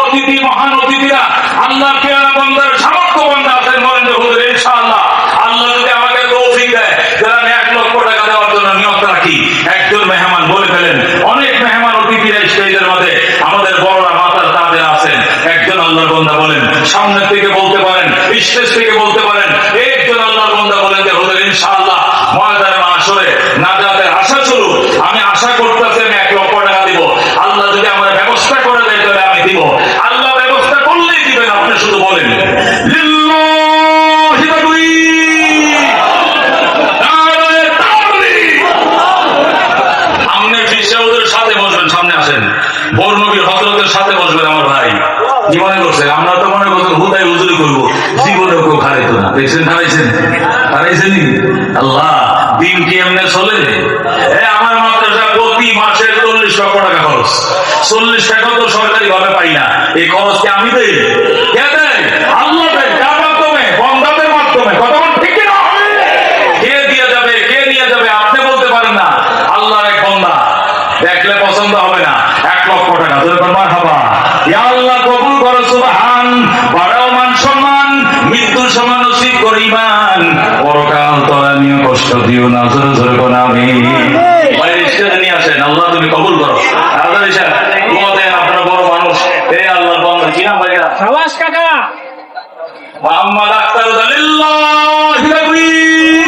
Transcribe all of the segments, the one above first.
অতিথি মহান অতিথিরা আল্লাহ পেয়ারা বান্দার সামর্থ্য বান্দা আছেন, বলেন যে হুজুর ইনশাআল্লাহ আল্লাহ যদি আমাকে তৌফিক দেয় যারা আমি 1 লক্ষ টাকা দেওয়ার জন্য নিয়ত রাখি। একজন মেহমান বলে ফেলেন, অনেক মেহমান অতিথিরা স্টেজের মধ্যে আমাদের বড়রা মাতার তাদের আছেন। একজন আল্লাহর বান্দা বলেন, সামনের থেকে বলতে পারেন, স্টেজ থেকে বলতে পারেন, একজন আল্লাহর বান্দা বলেন যে হুজুর ইনশাআল্লাহ ময়দানে মাশরে নাজাতের আশা শুরু, আমি আশা করতেছি আমি 1 লক্ষ টাকা দিব। আল্লাহ যদি আমার ব্যবস্থা করে দেয় তাহলে আমি দিব। আল্লাহ ব্যবস্থা করলেই দিবেন, আপনি শুধু বলেন লিল্লাহি তাকবীর, নারায়ে তাকবীর। আপনি ফিসাউদের সাথে বসবেন, সামনে আসেন, বড় নবীর হযরতের সাথে বসবেন। আমার ভাই কি মনে করছে? আমরা তো মনে করছি হুদাই হুজুরি করবো, জীবনে কেউ হারাইতো না। দেখছেন হারাইছেন, হারাইছেন আল্লাহ। দিন কি এমনি চলে? আমার মাদ্রাসা প্রতি মাসে 40 লক্ষ টাকা খরচ। 40 টাকা তো সরকারি ভাবে পাই না, এই খরচ কি আমি দেই? কে দেয়? আল্লাহ দেয়। কার মাধ্যমে? বন্দাদের মাধ্যমে। কথা বল ঠিক না? কে দিয়ে যাবে, কে নিয়ে যাবে আপনি বলতে পারেন না। আল্লাহর এক বান্দা দেখলে পছন্দ হবে না, 1 লক্ষ টাকা ধরে মারহাবা। ইয়া আল্লাহ কবুল করো, সুবহান। বাড়াও মান সম্মান, মৃত্যু সমান নসিব করো ঈমান, পরকাল তোরা নিয়ে কষ্ট দিও না, জোরে জোরে কোন আমিন। ভাই স্টেজে নিয়ে আসেন, আল্লাহ তুমি কবুল করো। আল্লাহ ইশা দোয়া দেন, আপনারা বড় মানুষ। হে আল্লাহর বান্দা, কি নাম ভাইয়া? সাবাস কাকা। মুহাম্মদ আক্তার লিল্লাহি তাকবীর।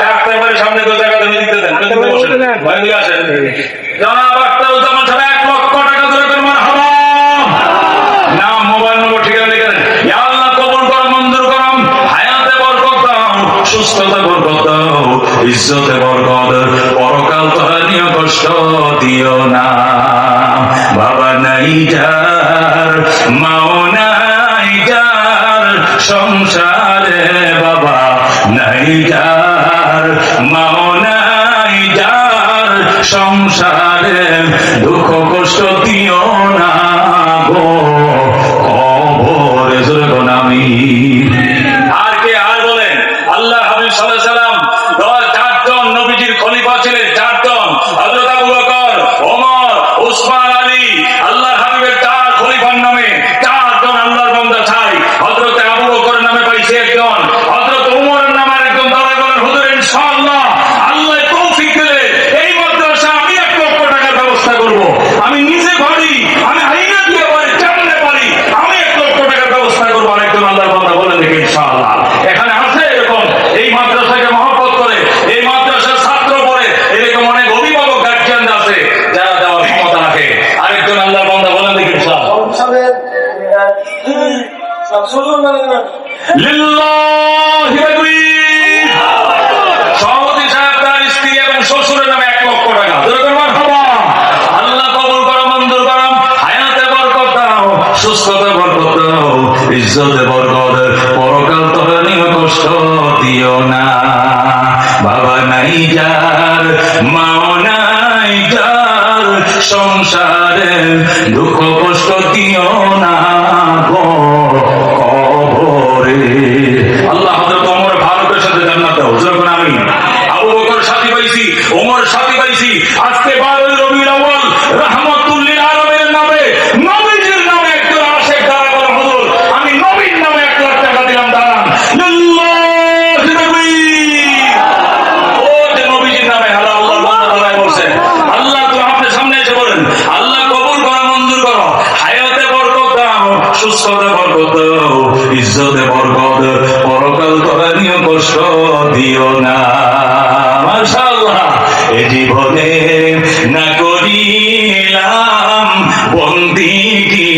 ডাক্তারের সামনে তো জায়গা তুমি দিতে দেন, কিন্তু বসেন ভাই নিয়ে আসেন। জনাব আক্তার জামান সাহেব 1 লক্ষ টাকা ধরে কোন মারহাবা। নাম, মোবাইল নম্বর, ঠিকানা লিখে দেন। ইয়া আল্লাহ কবুল করো, মঞ্জুর করো, হায়াতে বরকত দাও, সুস্থতা বরকত দাও, ইজ্জতে বরকত, পরকাল তোরা নিয়ে কষ্ট দিও না। বাবা নাই যার, মাও নাই যার সংসারে, বাবা নাই যার, মাও নাই যার সংসারে, দুঃখ কষ্ট দিও না গো কবরে, জোরে কোন আমিন। আর কে? আর বলেন। আল্লাহ হাবিব সাল্লাল্লাহু আলাইহি সাল্লাম 4 জন নবীজির খলিফা ছিলেন, 4 জন, হযরত আবু বকর, ওমর, উসমান, আলী। আল্লাহ হাবিবের 4 খলিফার নামে 4 জন আল্লাহর বান্দা চাই। হযরত আবু বকরের নামে পাইছে একজন, হযরত ওমরের নামে একজন। দাঁড়া করেন হুজুর ইনশাআল্লাহ আল্লাহ তৌফিক দিলে এই মাদ্রাসা আমি 1 লক্ষ টাকার ব্যবস্থা করব। আমি নিজে পারি, আমি হাইনা দিয়ে পারি, কেমনে পারি, আমি 1 লক্ষ টাকার ব্যবস্থা করব। আরেকজন আল্লাহর বান্দা বলেন দেখি ইনশাআল্লাহ। এখানে আছে এরকম এই মাদ্রাসাকে মহব্বত করে, এই মাদ্রাসার ছাত্র পড়ে, এরকম অনেক অভিভাবক গার্জিয়ান আছে যারা দেওয়ার ক্ষমতা রাখে। আরেকজন আল্লাহর বান্দা বলেন দেখি ইনশাআল্লাহ। লিল্লাহি তাকবীর। সভাপতি সাহেব তার স্ত্রী এবং শ্বশুরের নামে 1 লক্ষ টাকা ধরে কোন মারহাবা। আল্লাহ কবুল করো, মঞ্জুর করো, হায়াতে বরকত দাও, সুস্থতা বরকত দাও, ইজ্জতে বরকত, পরকাল তোরা নিয়ে কষ্ট দিও না। বাবা নাই যার, মাও নাই যার সংসারে, দুঃখ কষ্ট দিও না গো কবরে। আল্লাহ হযরত ওমর ফারুকের সাথে জান্নাত দাও, জোরে কোন আমিন। আবু বকর সাথী পাইছি, ওমর সাথী পাইছি। আজকে 12 রবিউল আউয়াল রাহমাতুল লিল আলামিনের নামে, নবীজির নামে একজন আশিক দাঁড়া বলে হুজুর আমি নবীর নামে 1 লাখ টাকা দিলাম। দাঁড়ান, লিল্লাহি তাকবীর। ও যে নবীজির নামে আল্লাহ বান্দা দাঁড়ায় বলছেন। আল্লাহ তো আপনার সামনে এসে বলেন, আল্লাহ কবুল করো, মঞ্জুর করো, হায়াতে বরকত দাও, সুস্থতা বরকত দাও, ইজ্জতে বরকত, পরকাল তোরা নিয়ে কষ্ট দিও না। মাশাআল্লাহ। এ জীবনে না করিলাম বন্দিগি,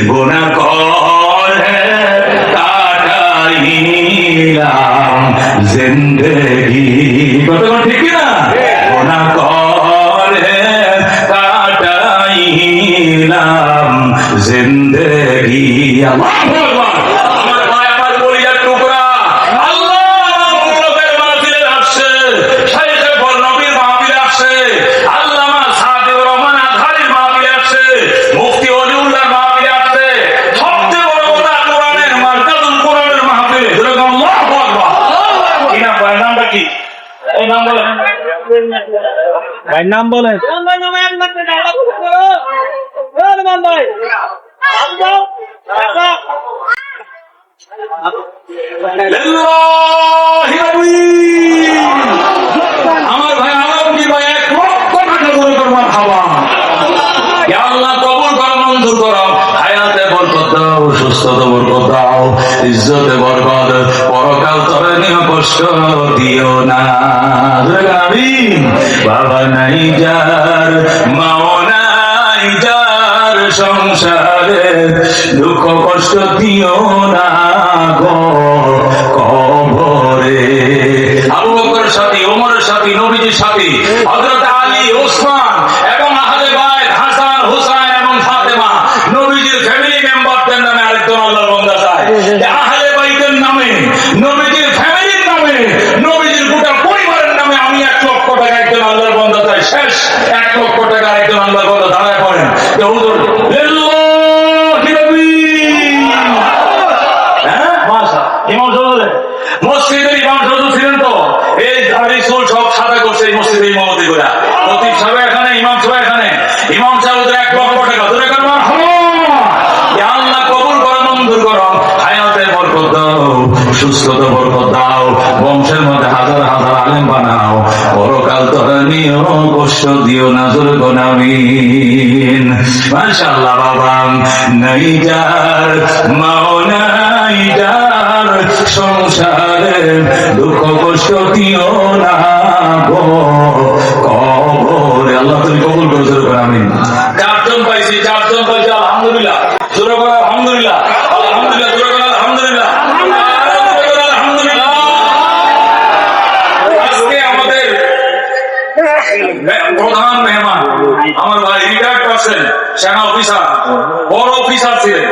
গুনাহ করে কাটাইলাম জিন্দেগি। কথা ঠিক না? গুনাহ করে কাটাইলাম জিন্দেগি। আল্লাহু আকবার। আমার ভাই, আমার পরিবার টুকরা, আল্লাহ মুবারকের মাহফিলে আসছে, শাইখে নবীর মাহফিলে আসছে, আল্লামা সাদিউর রহমান আজহারীর মাহফিলে আসছে, মুফতি ওলিউল্লাহর মাহফিলে আসছে। সবচেয়ে বড় কথা কোরআনের মার্কাজুল কোরআনের মাহফিলে। আল্লাহু আকবার। কি নাম? ভাইয়ের নামটা কি? এই নাম বলেন। ভাই নাম বলেন। আমার ভাই আলমগীর ভাই 1 লক্ষ টাকা করে করবার খাওয়া। আল্লাহ কবুল করো, মঞ্জুর করো, হায়াতে বরকত দাও, সুস্থতা বরকত দাও, ইজ্জতে বরকত, পরকাল তবে নিয়ে কষ্ট দিও না। আমিন। বাবা নাই যার, মাও নাই যার, সংসারে দুঃখ কষ্ট দিও না গো কবরে। আবু বকরের সাথী, ওমরের সাথী, নবীজির সাথী হযরত আলী, ওসমান এবং আহলে বাইত হাসান, হুসাইন এবং ফাতেমা, নবীজির ফ্যামিলি মেম্বারদের নামে আরেকজন আল্লাহর বান্দা চায়। আহলে বাইতের নামে, নবীজির ফ্যামিলির নামে, নবীজির গোটা পরিবারের নামে আমি 1 লক্ষ টাকা একজন আল্লাহর বান্দা চাই। শেষ 1 লক্ষ টাকা একজন আল্লাহর বান্দা দাঁড়ায় পড়েন। হুজুর মসজিদের ইমাম সাহেব ছিলেন তো, এই দাড়ি চুল সব সাদা করছে এই মসজিদে ইমামতি করে। খতিব সাহেব এখানে, ইমাম সাহেব এখানে, ইমাম সাহেব 1 লক্ষ টাকা ধরে করবার আল্লাহ কবুল করো, মঞ্জুর করো, হায়াতে বরকত দাও, সুস্থতা বরকত দাও, বংশের মধ্যে হাজার হাজার আলেম বানাও, পরকাল তোরা নিও কষ্ট দিও না। জোরে কোন আমিন। মাশাআল্লাহ। বাবা নাই যার, মাও নাই যার, সংসারে দুঃখ কষ্ট দিও না গো কবরে। আল্লাহ তুমি কবুল করো। জোরে কোন আমিন। 4 জন পাইছি, 4 জন পাইছি, আলহামদুলিল্লাহ। জোরে কোন আলহামদুলিল্লাহ, আলহামদুলিল্লাহ, জোরে কোন আলহামদুলিল্লাহ, আলহামদুলিল্লাহ। আজকে আমাদের প্রধান মেহমান আমার ভাই রিটায়ার্ড পারসন, সেনা অফিসার, বড় অফিসার ছিলেন।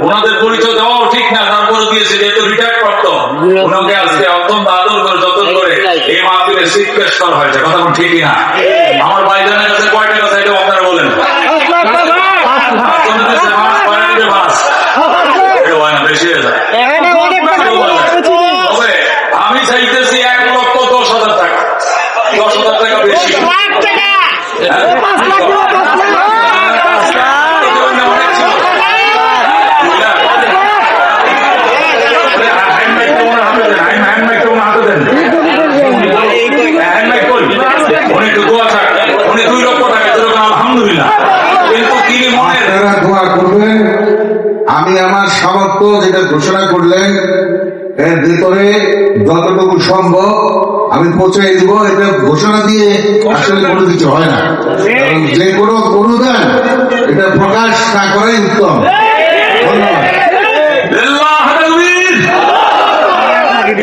ওনাদের পরিচয় দেওয়াও ঠিক না, তারপরে দিয়েছে যেহেতু রিটায়ার্ড প্রাপ্ত। ওনাকে আজকে অত্যন্ত আদর করে যত্ন করে এই মাহফিলে সিট পেশ করা হয়েছে। কথা কোন ঠিকই না? আমার ভাইজানের কাছে কয়টা কথা এটা আপনারা বলেন। বেশি হয়ে যায়। তবে আমি চাইতেছি 1,10,০০০ টাকা, 10,000 টাকা বেশি। আলহামদুলিল্লাহ। কিন্তু তিনি মনে দোয়া করবেন, আমি আমার সামর্থ্য যেটা ঘোষণা করলেন এর ভিতরে যতটুকু সম্ভব আমি পৌঁছে দিব। এটা ঘোষণা দিয়ে আসলে কোনো কিছু হয় না, কারণ যে কোনো অনুদান এটা প্রকাশ না করাই উত্তম। ধন্যবাদ।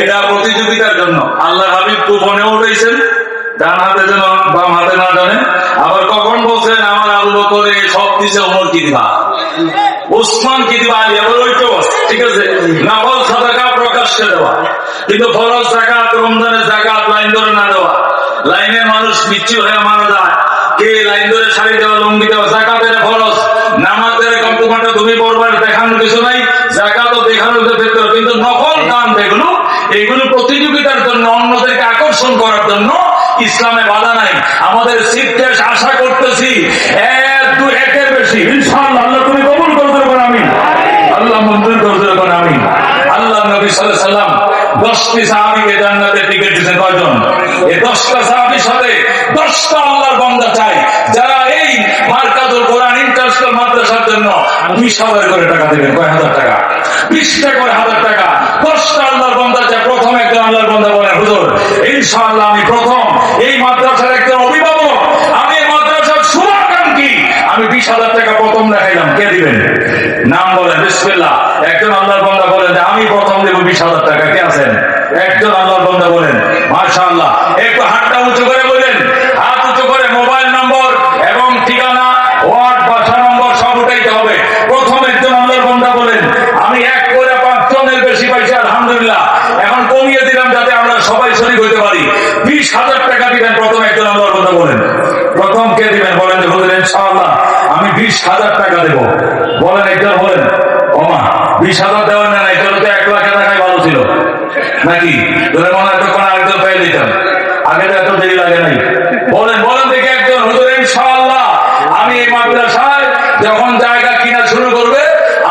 এটা প্রতিযোগিতার জন্য আল্লাহ হাবিব ফোনে উঠেছেন, ডান হাতে যেন বাম হাতে না জানে। আবার কখন বলছেন আমার আবু বকর সব দিছে, ওমর কি দিবা, ওসমান কি দিবা, আলী। আবার ওইটাও ঠিক আছে, নফল সাদাকা প্রকাশ্যে দেওয়া, কিন্তু ফরজ যাকাত, রমজানের যাকাত লাইন ধরে না দেওয়া। লাইনের মানুষ বিচ্ছু হয়ে মারা যায়, কে লাইন ধরে শাড়ি দেওয়া, লুঙ্গি দেওয়া। যাকাতের ফরজ, নামাজের কম্পমাটা তুমি পড়বার, দেখানোর কিছু নাই, যাকাতও দেখানোর ক্ষেত্রে। কিন্তু নকল দান যেগুলো, এইগুলো প্রতিযোগিতার জন্য, অন্যদেরকে আকর্ষণ করার জন্য ইসলামে বাধা নাই। আমাদের সিদ্ধেশ আশা করতেছি 1-2-1-এর বেশি ইনশাআল্লাহ। আল্লাহ তুমি কবুল করতে পারো, আমিন। আল্লাহ মঞ্জুর করতে পারো, আমিন। আল্লাহ নবী সাল্লাল্লাহু আলাইহি সাল্লাম 10টি সাহাবীকে জান্নাতে টিকিট দিয়েছেন। কয়জন? এই 10টা সাহাবীর সাথে 10টা আল্লাহর বান্দা চাই, যারা এই মার্কাতুল কোরআন ইন্টারন্যাশনাল মাদ্রাসার জন্য 20,000 করে টাকা দেবেন। কয় হাজার টাকা? 20টা করে 1000 টাকা। 10টা আল্লাহর বান্দা চাই। প্রথম একজন আল্লাহর বান্দা বলেন, হুজুর ইনশাআল্লাহ আমি প্রথম এই মাদ্রাসার একজন অভিভাবক, আমি এই মাদ্রাসার শুভাকাঙ্ক্ষী, আমি 20,000 টাকা প্রথম দেখাইলাম। কে দিবেন? নাম বলেন, বিসমিল্লাহ। একজন আল্লাহর বান্দা বলেন যে আমি প্রথম দেব 20,000 টাকা। কে আছেন? একজন আল্লাহর বান্দা বলেন, মাশাআল্লাহ। একটু হাতটা উঁচু করে বলেন, হাত উঁচু করে। মোবাইল নম্বর এবং ঠিকানা, ওয়ার্ড, বাসা নম্বর সব উঠাইতে হবে। প্রথম একজন আল্লাহর বান্দা বলেন, আমি 1 করে 5 জনের বেশি পাইছি, আলহামদুলিল্লাহ। এখন কমিয়ে দিলাম যাতে আমরা সবাই শরীক হইতে পারি। 20,000 টাকা দিবেন। প্রথম একজন আল্লাহর বান্দা বলেন, প্রথম কে দিবেন? বলেন যে হুজুর ইনশাআল্লাহ আমি 20,000 টাকা দেব। বলেন, একজন বলেন। ওমা 20,000 দেওয়ার না, এটা তো 1 লাখ টাকায় ভালো ছিল নাকি? তোদের মনে হয় তখন আরেকজন পেয়ে দিতাম, আগে তো এত দেরি লাগে নাই। বলেন, বলেন দেখে একজন। হুজুর ইনশাআল্লাহ আমি এই মাদ্রাসায় যখন জায়গা কিনা শুরু করবে,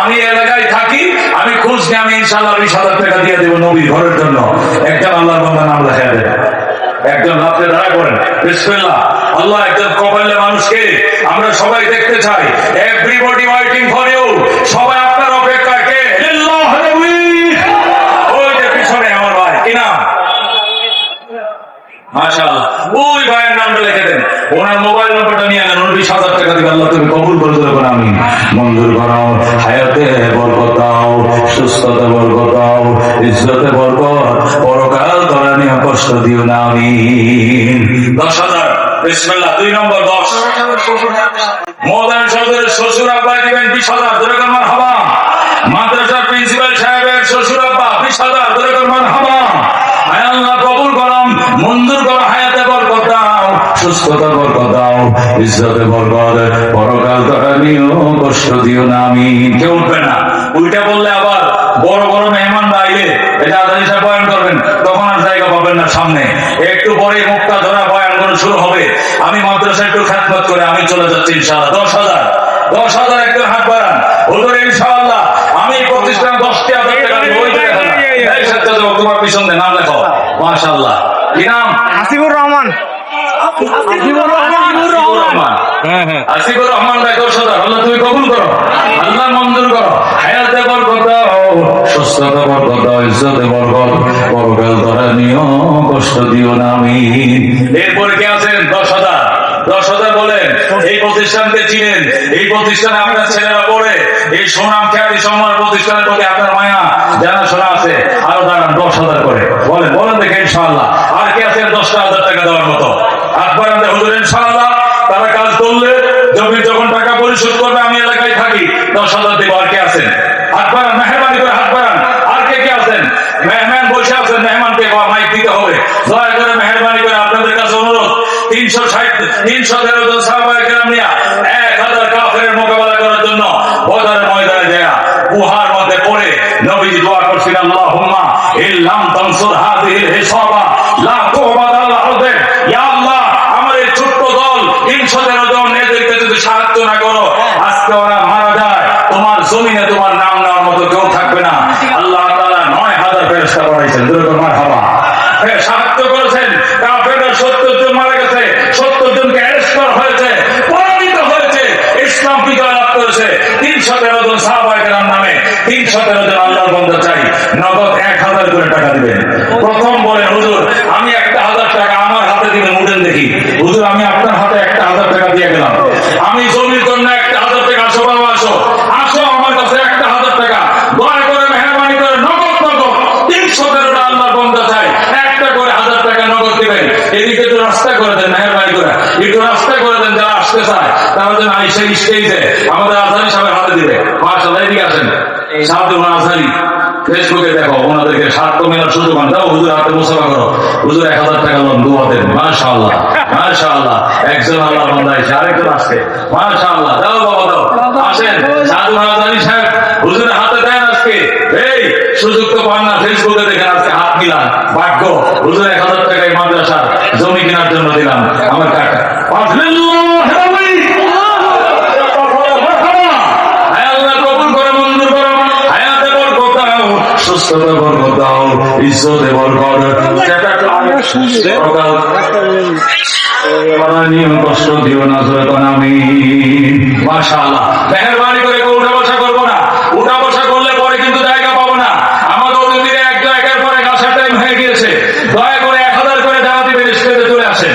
আমি এলাকায় থাকি, আমি খোঁজ নিয়ে আমি ইনশাআল্লাহ 20,000 টাকা দিয়ে দেবো নবীর ঘরের জন্য। একজন আল্লাহর বান্দা নাম লেখা দেয়, একজন রাত্রে দাঁড়া করেন বিসমিল্লাহ। আল্লাহ একজন কপালে মানুষকে আমরা সবাই দেখতে চাই। এভরিবডি ওয়েটিং ফর ইউ, সবাই আপনার অপেক্ষায়। কে? লিল্লাহ নবী। ওই যে পিছনে আমার ভাই, কি নাম? মাশাআল্লাহ, ওই ভাইয়ের নামটা লিখে দেন, ওনার মোবাইল নাম্বারটা নিয়ে নেন, 20,000 টাকা দিবে। আল্লাহ তুমি কবুল করে দেবে, আমি মঞ্জুর করাও। হায়াতে বরকত দাও, সুস্থতা বরকত দাও, ইজ্জতে বরকত, পরকাল করা নিয়ে কষ্ট দিও না। আমিন। 10,000 বিসমিল্লাহ। 2 নম্বর 10 মওলানা সাহেবের শ্বশুর আব্বা দিবেন 20,000, ধরে কর মারহাবা। মাদ্রাসার প্রিন্সিপাল সাহেবের শ্বশুর আব্বা 20,000, ধরে কর মারহাবা। আয় আল্লাহ কবুল করম, মঞ্জুর করো। হায়াতে বরকত দাও, সুস্থতা বরকত দাও, ইজ্জতে বরকত, পরকাল করা নিয়েও কষ্ট দিও না। আমিন। কেউ উঠবে না, উল্টা বললে আবার বড় বড় মেহমান আইলে এটা আদান হিসাব বয়ান করবেন, তখন আর জায়গা পাবেন না সামনে। একটু পরে মুক্তা ধরা বয়ান করে শুরু হবে। আমি মাদ্রাসায় একটু খেদমত করে আমি চলে যাচ্ছি ইনশাআল্লাহ। 10,000 একজন হাত বাড়ান হুজুর ইনশাআল্লাহ। আমি এই প্রতিষ্ঠানে 10,000 টাকা দিব। ওই জায়গায় এই সাথে তোমার পিছনে নাম লেখো। মাশাআল্লাহ, কি নাম? হাসিবুর রহমান। আসিফুর রহমান ভাই 10,000। আল্লাহ তুমি কবুল করো, আল্লাহ মঞ্জুর করো। হায়াতে বরকত দাও, সুস্থতা বরকত দাও, ইজ্জতে বরকত, পরকাল ধরা নিও কষ্ট দিও না। আমিন। এরপরে কে আছেন? 10,000 বলেন। এই প্রতিষ্ঠানকে চিনেন, এই প্রতিষ্ঠানে আপনার ছেলেরা পড়ে, এই সুনাম খ্যাতি সম্মান প্রতিষ্ঠানের প্রতি আপনার মায়া জানাশোনা আছে। আরো দাঁড়ান 10,000 করে বলেন দেখে ইনশাআল্লাহ। আর কে আছেন 10,000 টাকা দেওয়ার মতো? আকবর হুজুর ইনশাআল্লাহ তারা কাজ করলে যখন টাকা পরিশোধ করবে আমি এলাকায় থাকি, 10,000 দেব। আর কে আছেন? আকবর মেহরবানি করে হাত বাড়ান। আর কে আছেন? মেহমান বসে আছেন, মেহমানকে মাইক দিতে হবে। দয়া করে মেহরবানি করে আপনাদের কাছে অনুরোধ, 313 জন সাহাবায়ে কেরাম নিয়ে 1,000 কাফেরের মোকাবেলা করার জন্য বদরের ময়দানে যায় গুহার মধ্যে পড়ে নবীজি দোয়া করছিলেন, আল্লাহুম্মা ইল্লাম তানসুর হাযিহিল হিসাবা লা তুবাদ আল আরদে। ইয়া আল্লাহ, আমার এই ছোট্ট দল 313 জন এদেরকে যদি সাহায্য না করো, আজকে ওরা মারা যায়, তোমার জমিনে তোমার নাম নেওয়ার মতো কেউ থাকবে না। আল্লাহ তাআলা 9,000 ফেরেশতা পাঠাইছেন, দুরকম মারহাবা। সাহায্য করেছেন, কাফেররা 70 জন মারা গেছে, 70 জনকে অ্যারেস্ট করা হয়েছে, পরাজিত হয়েছে, ইসলাম বিজয় লাভ করেছে। 313 জন সাহাবায়ে কেরাম নামে 313 জন আল্লাহর বান্দা চাই নগদ 1,000 করে টাকা দিবেন। প্রথম বলেন, হুজুর আমি 1,000 টাকা আমার হাতে দিবেন। উঠেন দেখি। হুজুর আমি আপনার হাতে 1,000 টাকা দিয়ে গেলাম। আমি জমির জন্য 1,000 টাকা। আসো বাবা, আসো আমার কাছে 1,000 টাকা। দয়া করে মেহরবানি করে নগদ 313টা আল্লাহর বান্দা চাই, একটা করে 1,000 টাকা নগদ দিবেন। এদিকে একটু রাস্তা করে দেন, মেহরবানি করে একটু রাস্তা করে দেন। যারা আসতে চায় তারা যেন আইসে স্টেজে আমাদের আজহারি সাহেবের হাতে দিবে। মাশাআল্লাহ, এদিকে আসেন। সাহাবুল আজহারি ফেসবুকে দেখো, ওনাদেরকে স্বার্থ মেলার সুযোগ দাও। হুজুর হাতে মুসাফা করো, হুজুর 1,000 টাকা লোন দোয়া দেন। মাশাআল্লাহ, মাশাআল্লাহ। একজন আল্লাহর বান্দা এসে আরেকজন আসছে। মাশাআল্লাহ, দাও বাবা দাও। আসেন সাহাবুল আজহারি সাহেব হুজুরের হাতে দেন আজকে। এই সুযোগ তো পান না, ফেসবুকে দেখেন আজকে হাত মিলান। ভাগ্য হুজুর 1,000 টাকায় মাদ্রাসার জমি কেনার জন্য দিলাম। আমার টাকা সুস্থতা বরকত দাও, ইজ্জতে বরকত, কষ্ট দিও না। আমি মাশাআল্লাহ। মেহরবানি করে কেউ উঠা বসা করবো না। উঠা বসা করলে পরে কিন্তু জায়গা পাবো না। আমাদের অতিথিরা একের পরে আসার টাইম হয়ে গিয়েছে। দয়া করে 1,000 করে যারা দিবেন স্টেজে চলে আসেন,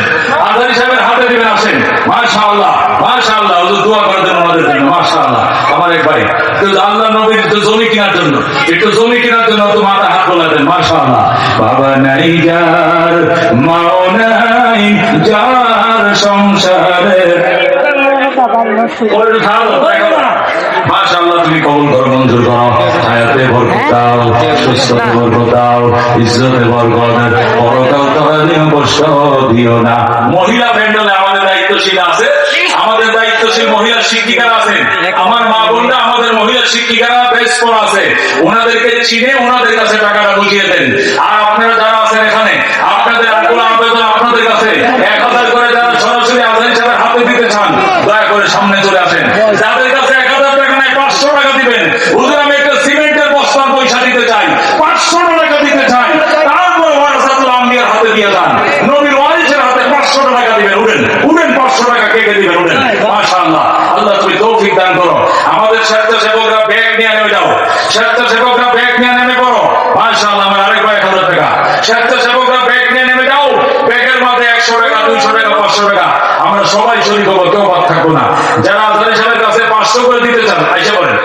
আজহারি সাহেবের হাতে দিবেন। আসেন। মাশাআল্লাহ, মাশাআল্লাহ। হুজুর দোয়া করে দেন ওনাদের জন্য। মাশাআল্লাহ। আমার এক ভাই আল্লাহ নবীর জমি কেনার জন্য, একটু জমি কেনার জন্য তো মাথা হাত বলা দেন। মাশাআল্লাহ। বাবা নাই যার, মাও নাই যার সংসারে, মাশাআল্লাহ তুমি কবুল করো, মঞ্জুর করো। হায়াতে বরকত দাও, সুস্থতা বরকত দাও, ইজ্জতে বরকত, পরকাল করা নিয়ে কষ্ট দিও না। মহিলা প্যান্ডেলে আমাদের দায়িত্বশীল আছে, আমাদের দায়িত্বশীল মহিলা শিক্ষিকারা আছেন। আমার মা বোনরা আমাদের মহিলা শিক্ষিকারা বেশ পর আছে, ওনাদেরকে চিনে ওনাদের কাছে টাকাটা বুঝিয়ে দেন। আর আপনারা যারা আছেন এখানে, আপনাদের আকুল আবেদন আপনাদের কাছে 1,000 করে যারা সরাসরি আজহারি সাহেবের হাতে দিতে চান, দয়া করে সামনে চলে আসেন। যাদের কাছে 1,000 টাকা নাই, 500 টাকা দিবেন। হুজুর আমি একটা সিমেন্টের বস্তার পয়সা দিতে চাই, 500 টাকা দিতে চাই, তারপর ওয়ারাসাতুল আম্বিয়ার হাতে দিয়ে যান, নবীর ওয়ারিসের হাতে 500 টাকা দিবেন। উঠেন উঠেন, 500 টাকা কে কে দিবেন? উঠেন। মাশাআল্লাহ, আল্লাহ তুমি তৌফিক দান করো। আমাদের স্বেচ্ছাসেবকরা ব্যাগ নিয়ে নেমে যাও, স্বেচ্ছাসেবকরা ব্যাগ নিয়ে নেমে পড়ো। মাশাআল্লাহ, আমার আরেক 1000 টাকা। স্বেচ্ছাসেবকরা ব্যাগ নিয়ে নেমে যাও, ব্যাগের মধ্যে 100 টাকা, 200 টাকা, 500 টাকা, আমরা সবাই শরীক হবো, কেউ বাদ থাকবো না। যারা আজহারি সাহেবের কাছে 500 করে দিতে চান আইসা পড়েন,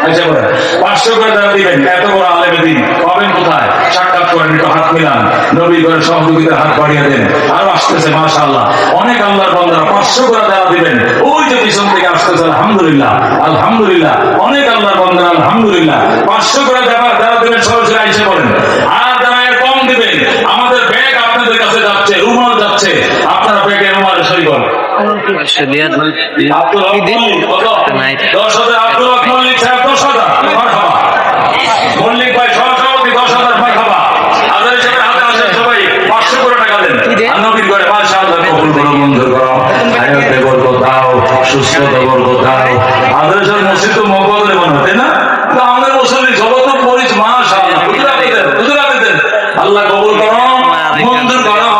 আইসা পড়েন। 500 করে যারা দিবেন, এত বড় আলেমে দিন পাবেন কোথায়? সাক্ষাৎ করেন, একটু হাত মিলান, নবী করে সহযোগিতার হাত বাড়িয়ে দেন। আরো আসতেছে মাশাআল্লাহ অনেক আল্লাহর বান্দারা 500 করে যারা দিবেন, ওই যে পিছন থেকে আসতেছে, আলহামদুলিল্লাহ আলহামদুলিল্লাহ, অনেক আল্লাহর বান্দারা আলহামদুলিল্লাহ। 500 করে যারা দিবেন সরাসরি আইসা পড়েন। আর যারা এর কম দিবেন, আমাদের ব্যাগ আপনাদের কাছে যাচ্ছে, রুমাল যাচ্ছে, আপনারা ব্যাগে রুমালে সই করেন। আব্দুল হক মল্লিক কত? 10,000। আব্দুল হক মল্লিক সাহেব 10,000, মারহাবা। মল্লিক ভাই সহসভাপতি 10,000, মারহাবা। আজহারি সাহেবের হাতে আসেন সবাই, 500 করে টাকা দেন। আর নবীর ঘরে মাশাআল্লাহ কবুল করো, মঞ্জুর করো, হায়াতে বরকত দাও, সুস্থতা বরকত দাও। আজহারি সাহেব মসজিদ তো মকবরে বানানো, তাই না? তো আমাদের মুসলিম জগৎ পরিচ মাশাআল্লাহ, হুজুর আবেদেন আল্লাহ কবুল করো, মঞ্জুর করো,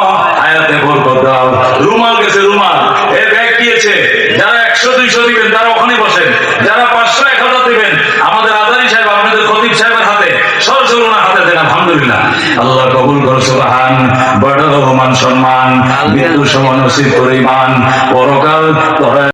হায়াতে বরকত দাও। রুমাল গেছে, রুমাল এর ব্যাগ গিয়েছে। যারা 100-200 দিবেন তারা ওখানে বসেন, যারা 500-1000 দিবেন আমাদের আজহারি সাহেব আপনাদের খতিব সাহেবের হাতে সরাসরি ওনার হাতে দেন। আলহামদুলিল্লাহ, আল্লাহ কবুল করো। সুবহান, বড় মান সম্মান, মৃত্যু সমান নসিব করে ইমান, পরকাল তোরা